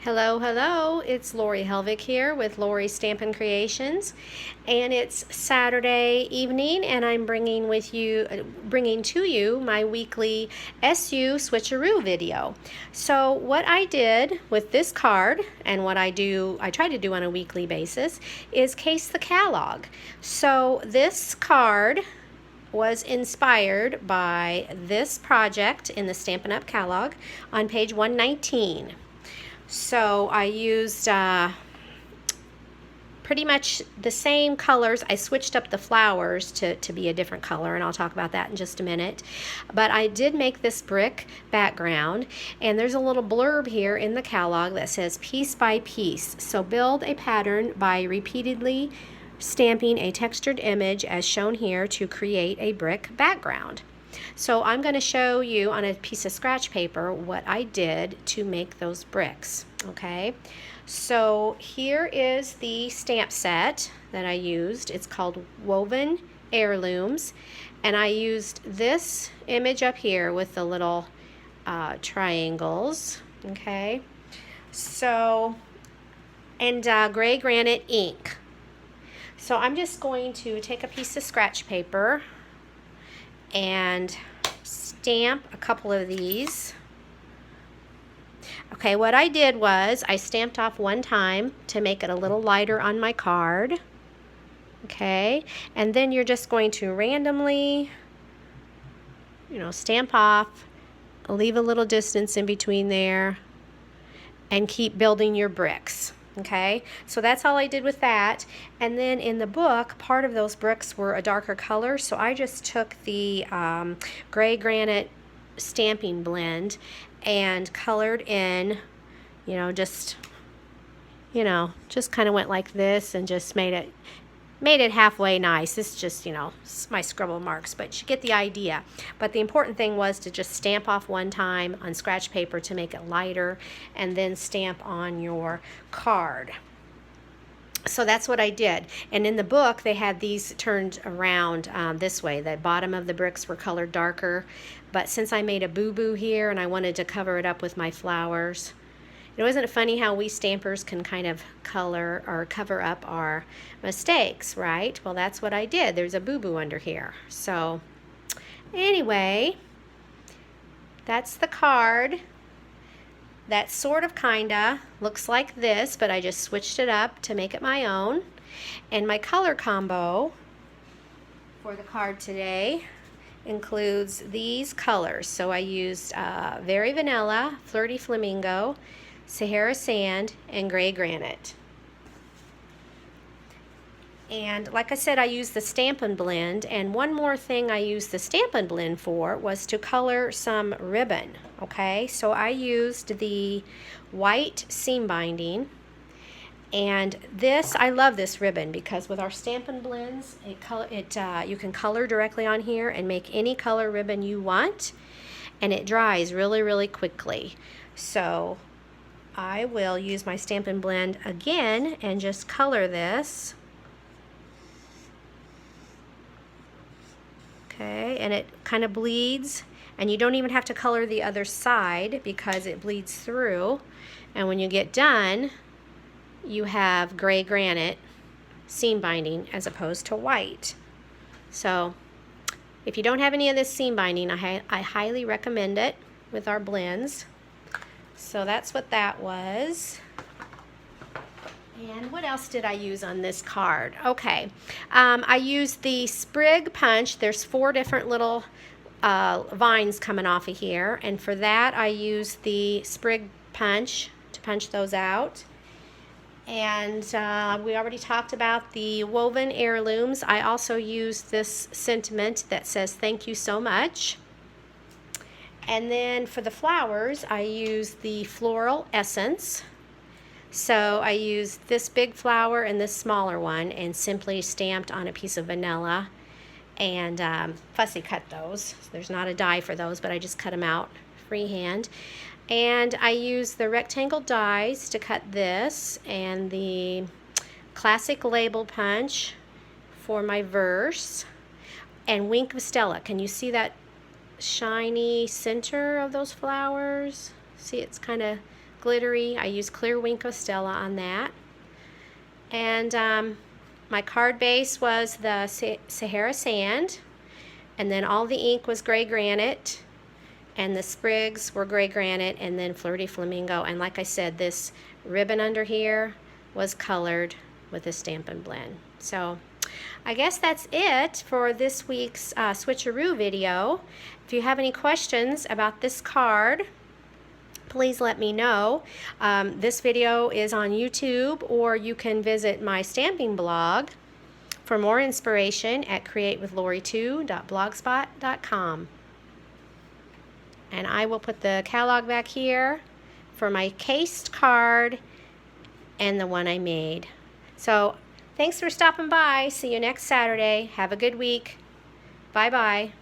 Hello, hello. It's Lori Helvig here with Lori Stampin' Creations, and it's Saturday evening, and I'm bringing to you my weekly SU Switcharoo video. So what I did with this card, and what I try to do on a weekly basis, is case the catalog. So this card was inspired by this project in the Stampin' Up! Catalog on page 119. So I used pretty much the same colors. I switched up the flowers to be a different color, and I'll talk about that in just a minute. But I did make this brick background, and there's a little blurb here in the catalog that says piece by piece. So build a pattern by repeatedly stamping a textured image as shown here to create a brick background. So I'm going to show you on a piece of scratch paper what I did to make those bricks. Okay, so here is the stamp set that I used. It's called Woven Heirlooms, and I used this image up here with the little triangles. Okay, so and gray granite ink. So I'm just going to take a piece of scratch paper and stamp a couple of these. Okay, what I did was I stamped off one time to make it a little lighter on my card. Okay, and then you're just going to randomly, stamp off, leave a little distance in between there, and keep building your bricks. Okay, so that's all I did with that. And then in the book, part of those bricks were a darker color, so I just took the gray granite stamping blend and colored in, just kind of went like this and just made it halfway nice. This is just, my scribble marks, but you get the idea. But the important thing was to just stamp off one time on scratch paper to make it lighter, and then stamp on your card. So that's what I did. And in the book, they had these turned around this way. The bottom of the bricks were colored darker. But since I made a boo-boo here and I wanted to cover it up with my flowers, isn't it funny how we stampers can kind of color or cover up our mistakes, right? Well, that's what I did. There's a boo-boo under here. So anyway, that's the card. That sort of kinda looks like this, but I just switched it up to make it my own. And my color combo for the card today includes these colors. So I used Very Vanilla, Flirty Flamingo, Sahara Sand, and Gray Granite. And like I said, I used the Stampin' Blend, and one more thing I used the Stampin' Blend for was to color some ribbon. Okay, so I used the white seam binding, and this, I love this ribbon because with our Stampin' Blends, you can color directly on here and make any color ribbon you want, and it dries really, really quickly. So I will use my Stampin' Blend again and just color this. Okay, and it kind of bleeds, and you don't even have to color the other side because it bleeds through. And when you get done, you have gray granite seam binding as opposed to white. So if you don't have any of this seam binding, I highly recommend it with our blends. So that's what that was. And what else did I use on this card? Okay, I used the sprig punch. There's 4 different little vines coming off of here, and for that I used the sprig punch to punch those out. And we already talked about the Woven Heirlooms. I also used this sentiment that says thank you so much. And then for the flowers, I used the Floral Essence. So I used this big flower and this smaller one and simply stamped on a piece of vanilla and fussy cut those. So there's not a die for those, but I just cut them out freehand. And I used the rectangle dies to cut this and the classic label punch for my verse and Wink of Stella. Can you see that shiny center of those flowers? See, it's kind of glittery. I use clear Winko Stella on that. And my card base was the Sahara Sand. And then all the ink was gray granite. And the sprigs were gray granite, and then Flirty Flamingo. And like I said, this ribbon under here was colored with a Stampin' Blend. So I guess that's it for this week's Switcharoo video. If you have any questions about this card, please let me know. This video is on YouTube, or you can visit my stamping blog for more inspiration at createwithlori2.blogspot.com. And I will put the catalog back here for my cased card and the one I made. So thanks for stopping by. See you next Saturday. Have a good week. Bye-bye.